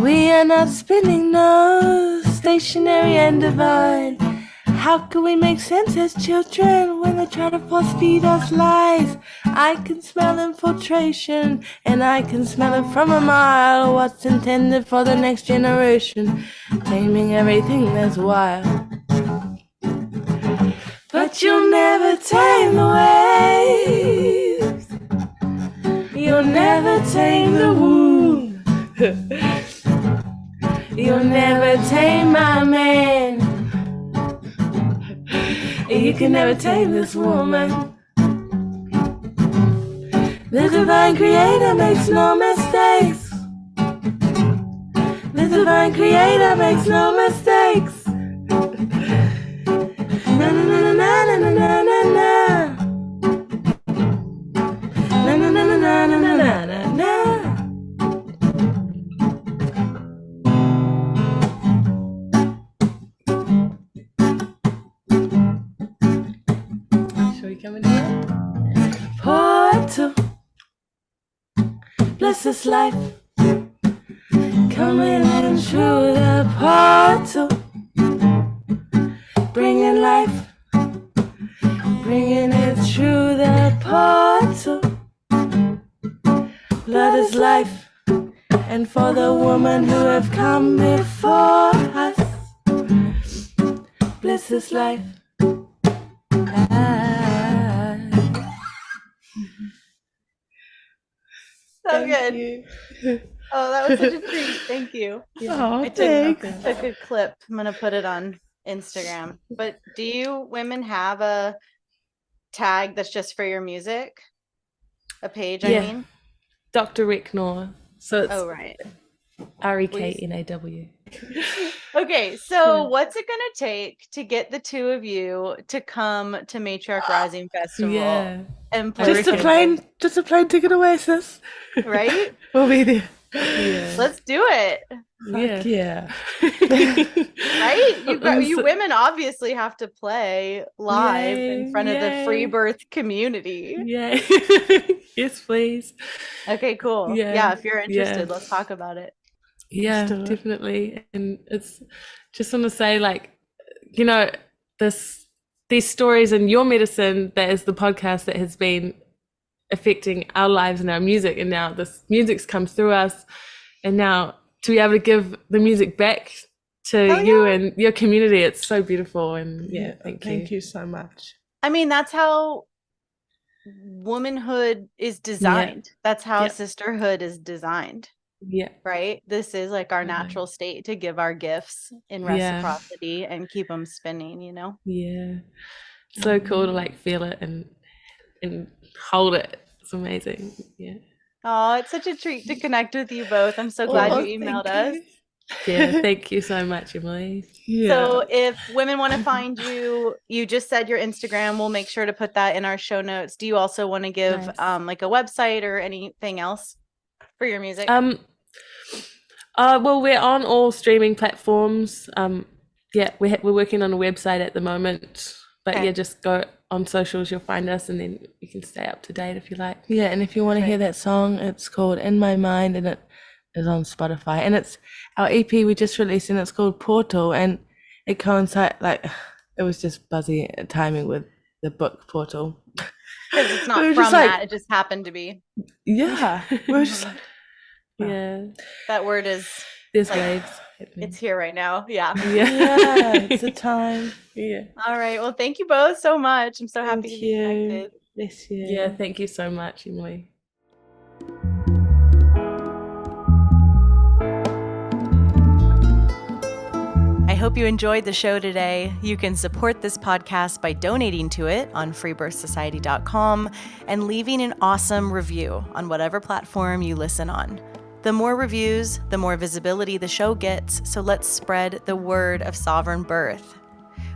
We are not spinning, no, stationary and divine. How can we make sense as children when they try to force feed us lies? I can smell infiltration, and I can smell it from a mile. What's intended for the next generation, taming everything that's wild. But you'll never tame the waves, you'll never tame the wound. You'll never tame my man. You can never tame this woman. The divine creator makes no mistakes. The divine creator makes no mistakes. Na na na na na na na na na. Na na na na na na na na na. Shall we come in here? Portal, bless this life. Coming in through the portal, bringing life, bringing it through the portal. Blood is life, and for the woman who have come before us, bless this life. So good. Oh, that was such a treat. Thank you. Oh, I thanks. took a clip. I'm going to put it on Instagram. But do you women have a tag that's just for your music? A page, I mean? Dr. Ricknell. So it's right. REKNAW. Okay, so what's it going to take to get the two of you to come to Matriarch Rising Festival? Yeah. And play Just a plane ticket away, sis. right? We'll be there. Yeah. Let's do it. Yeah. Right? You women obviously have to play live in front of the free birth community. Yeah. Yes, please. Okay, cool. Yeah, if you're interested, let's talk about it. Yeah, definitely. And it's just want to say, like, you know, this these stories and your medicine, that is the podcast that has been affecting our lives and our music, and now this music's come through us, and now to be able to give the music back to you and your community, it's so beautiful. And thank you so much. I mean, that's how womanhood is designed. That's how sisterhood is designed. Right, this is like our natural state, to give our gifts in reciprocity and keep them spinning, you know. So cool to like feel it and hold it. It's amazing. Oh, it's such a treat to connect with you both. I'm so glad you emailed us. Thank you so much, Emily. So if women want to find you, you just said your Instagram, we'll make sure to put that in our show notes. Do you also want to give like a website or anything else for your music? Well, we're on all streaming platforms. We're working on a website at the moment, but just go on socials, you'll find us, and then you can stay up to date if you like. And if you want to hear that song, it's called In My Mind, and it is on Spotify, and it's our EP we just released, and it's called Portal, and it coincides, like, it was just buzzy timing with the book Portal, because it's not from that, it just happened to be. We were just like, that word is, there's like, waves. It's here right now. It's a time. All right, well, thank you both so much. I'm so happy to be connected. Bless you. Thank you so much, Emily. I hope you enjoyed the show today. You can support this podcast by donating to it on freebirthsociety.com and leaving an awesome review on whatever platform you listen on. The more reviews, the more visibility the show gets, so let's spread the word of sovereign birth.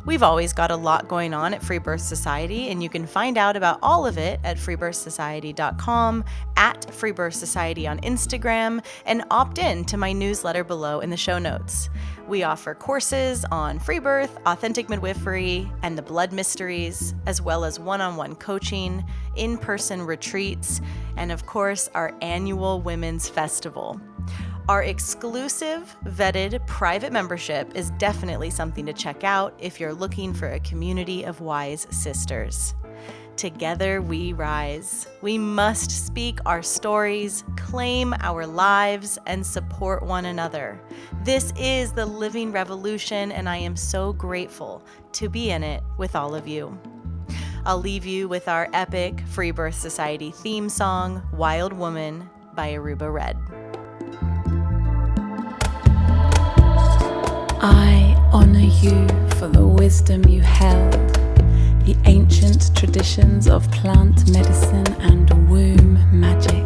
We've always got a lot going on at Free Birth Society, and you can find out about all of it at freebirthsociety.com, at Free Birth Society on Instagram, and opt in to my newsletter below in the show notes. We offer courses on free birth, authentic midwifery, and the blood mysteries, as well as one-on-one coaching, in-person retreats, and of course, our annual Women's Festival. Our exclusive, vetted, private membership is definitely something to check out if you're looking for a community of wise sisters. Together we rise. We must speak our stories, claim our lives, and support one another. This is the living revolution, and I am so grateful to be in it with all of you. I'll leave you with our epic Free Birth Society theme song, Wild Woman by Aruba Red. I honor you for the wisdom you held, the ancient traditions of plant medicine and womb magic.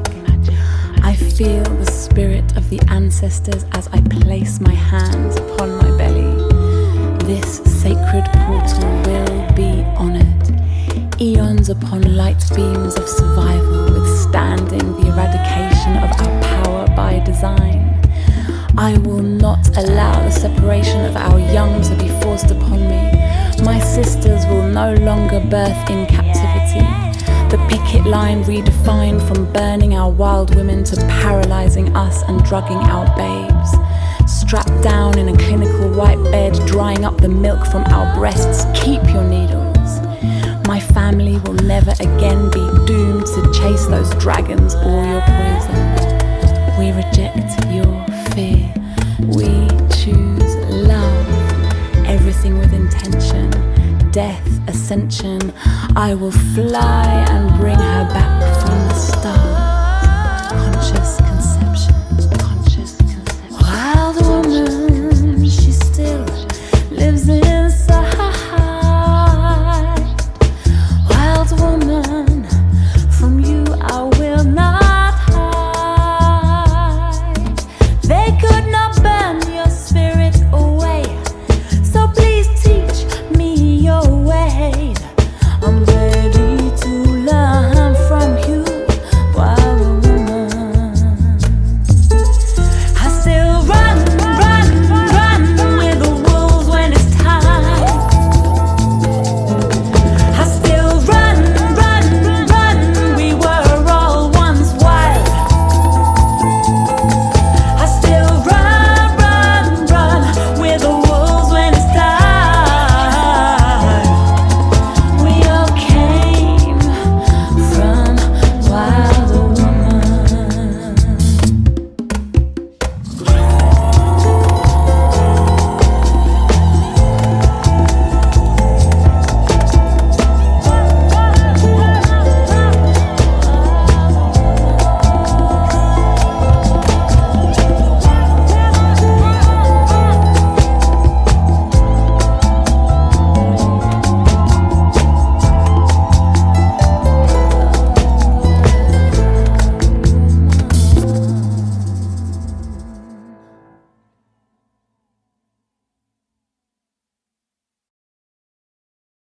I feel the spirit of the ancestors as I place my hands upon my belly. This sacred portal will be honored. Eons upon light beams of survival, withstanding the eradication of our power by design. I will not allow the separation of our young to be forced upon me. My sisters will no longer birth in captivity. The picket line redefined from burning our wild women to paralyzing us and drugging our babes. Strapped down in a clinical white bed, drying up the milk from our breasts. Keep your needles. My family will never again be doomed to chase those dragons or your poison. We reject your fear. We choose love. Everything with intention. Death, ascension. I will fly and bring her back from the stars.